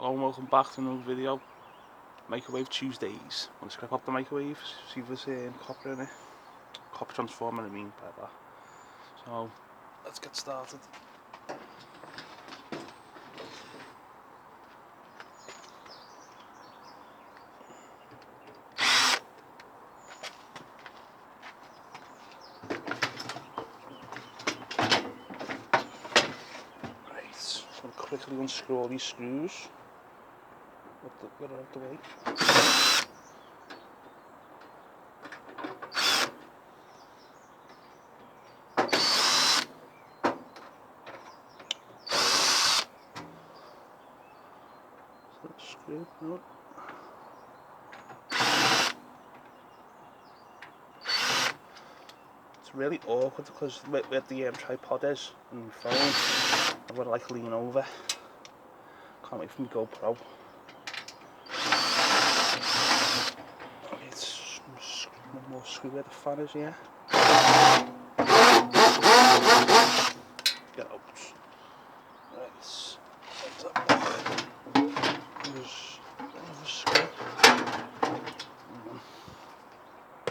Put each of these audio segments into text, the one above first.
Hello and welcome back to another video. Microwave Tuesdays. I'm going to scrap up the microwave, see if there's copper in it. Copper transformer I mean by that. So let's get started. Right, I'm going to quickly unscrew all these screws. Get it out the way. Screw, no. It's really awkward because where the tripod is and my phone, I've got to like lean over. Can't wait for my GoPro. It's one more screw where the fan is here. Get out. Right.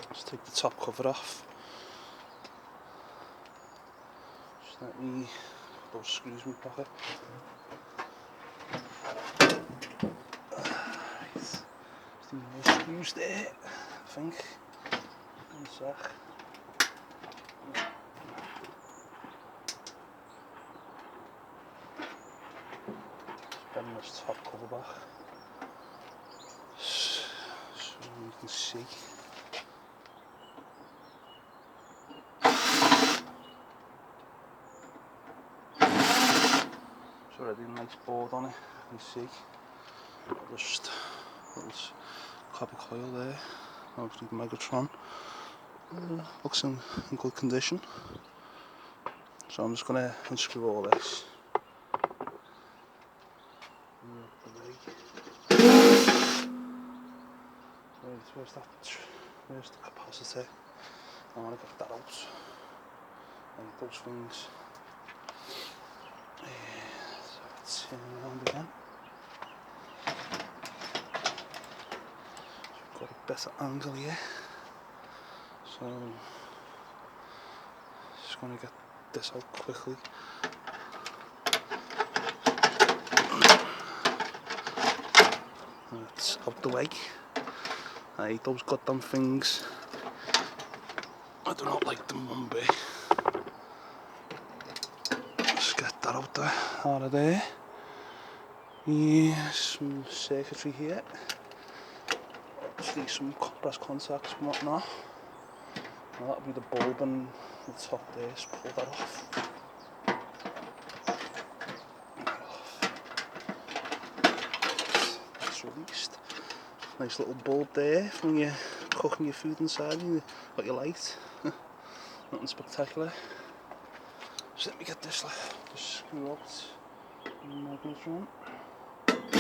Let's take the top cover off. Just let me put those screws in my pocket. Right. Just more screws there, I think. One sec. Just bend this top cover back so you can see. It's already a nice board on it, you can see. Just a little copper coil there, obviously the Megatron. Looks in good condition. So I'm just going to unscrew all this. Where's the capacitor? I want to get that out. And those things. So let's turn around again. So we've got a better angle here. So just going to get this out quickly. That's out the way. I hate those goddamn things. I do not like them one bit. Let's get that out of there. Yeah, some circuitry here. Obviously some brass contacts and whatnot. Now that'll be the bulb and the top there, just pull that off. That's released. Nice little bulb there for when you're cooking your food inside and you've got your light. Nothing spectacular. So let me get this screw out. Megatron. Let's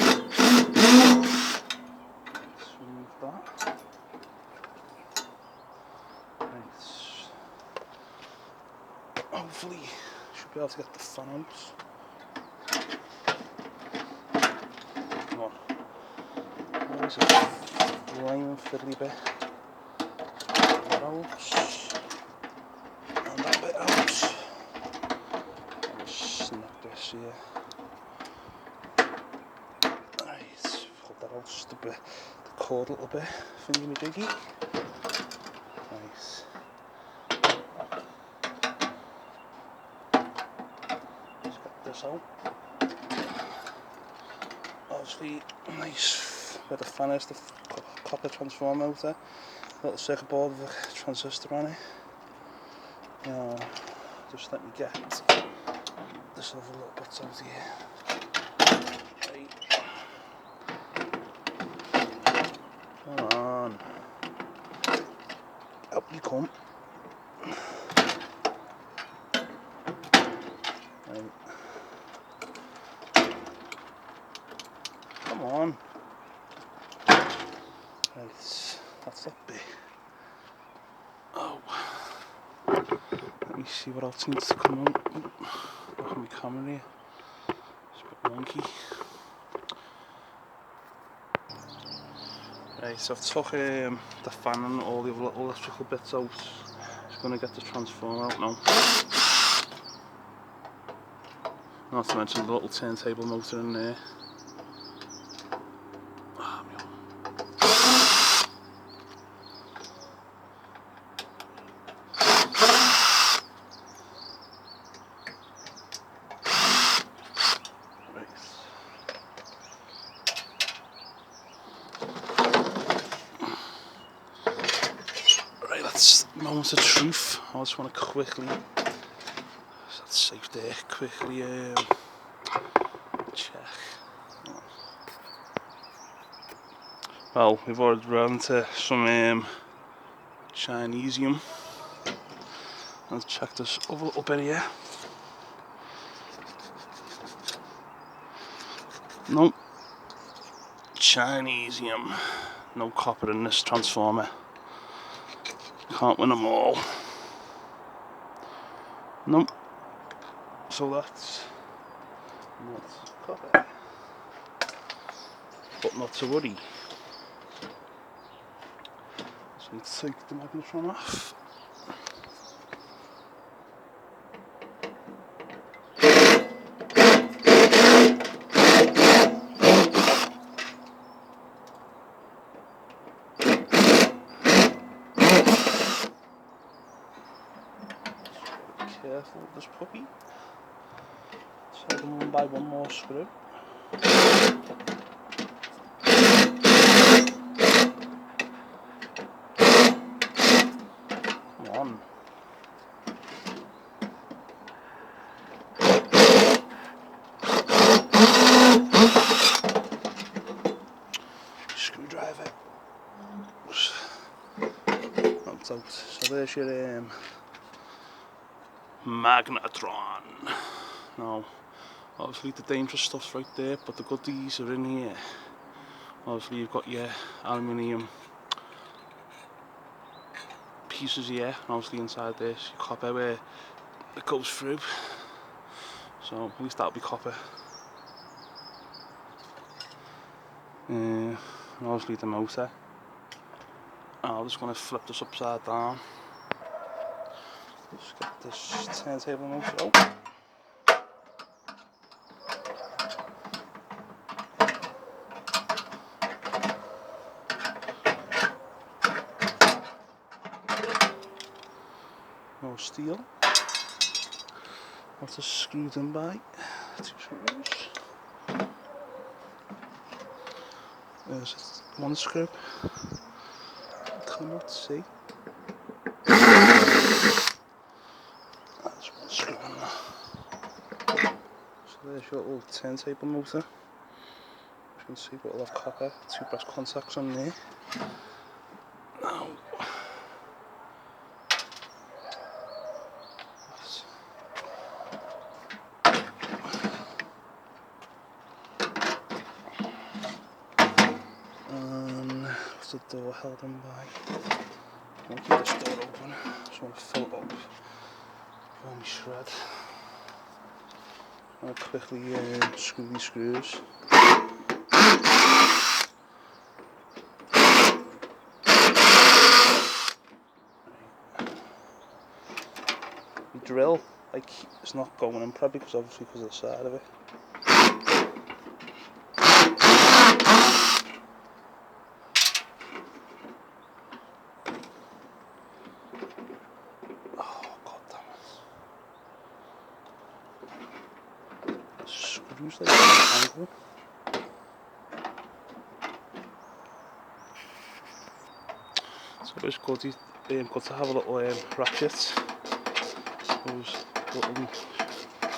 remove that. Right. Hopefully, should be able to get the fan out. Come on. There's a flying fiddly bit. That out. And that bit out. And just snap this here. Right, hold that out just a bit. The cord a little bit. Thingy-majiggy. Nice. Let's get this out. Obviously, nice where the fan is, the copper transformer motor. Little circuit board with a transistor on it. Now, just let me get this other little bits out here. Right. Come on. Up you come. Right. Come on. Right, that's that bit. Oh. Let me see what else needs to come out. Look at my camera here. It's a bit wonky. Right, so I've took the fan and all the little electrical bits out. Just going to get the transformer out now. Not to mention the little turntable motor in there. Right, that's the moment of truth. I just want to quickly, that's safe there, quickly check. Well, we've already run to some Chinesium. Let's check this other little bit here. Nope. Chinesium. No copper in this transformer. Can't win them all. Nope. So that's not copper. But not to worry. So need to take the magnetron off. Careful with this puppy. Take them one by one more screw. Come on. Screwdriver. That's out. So there's your magnetron. Now, obviously the dangerous stuff's right there, but the goodies are in here. Obviously you've got your aluminium pieces here, and obviously inside this your copper where it goes through. So at least that'll be copper. And obviously the motor. I'm just going to flip this upside down. Just get this turntable motor out. No steel. That's just screwed in by 2 screws. There's one screw. Cannot see. That's one screw in there. So there's your little turntable motor. As you can see, we'll have copper, 2 brass contacts on there. Now, what's the door held in by? I want to keep this door open. I just want to fill it up before we shred. I'll quickly screw these screws. The drill, like, it's not going in probably because of the side of it. Screws like an angle. So it's good to have a little ratchet. Those little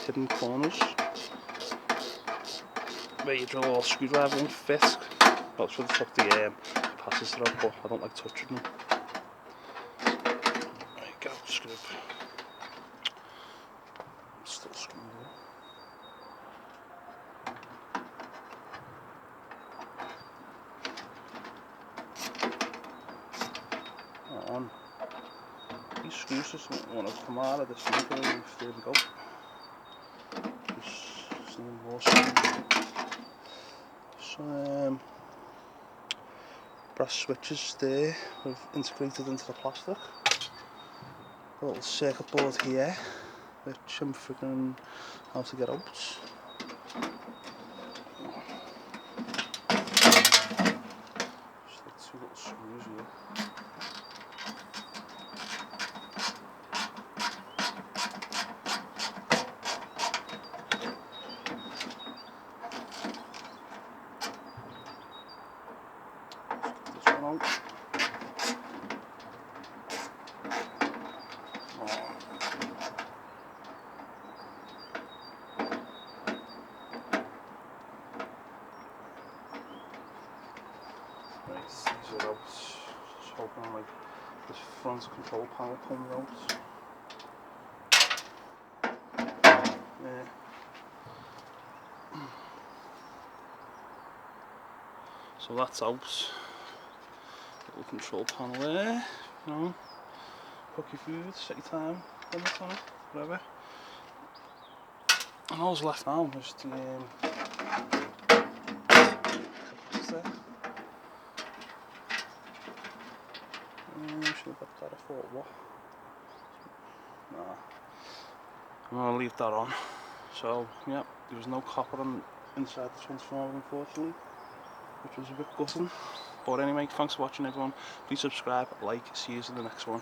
hidden corners where you drill all screwdriver won't fit. Well, it's for the top the passes through, but I don't like touching them. There you go, screw. Still screwed in. On. These screws just want to come out of the center. There we go. Just some more screws. Some brass switches there we've integrated into the plastic. A little circuit board here which I'm figuring how to get out. Just like 2 little screws here. This one out. Right, these are out. Just hoping like this front control panel comes out. Yeah. So that's out. Little control panel there, you know. Cook your food, set your time limit on it, whatever. And all's left now is the capacitor. Should have got that, I thought, what? Nah. I'm going to leave that on. So, yeah, there was no copper inside the transformer, unfortunately, which was a bit gutting. But anyway, thanks for watching everyone. Please subscribe, like, see you in the next one.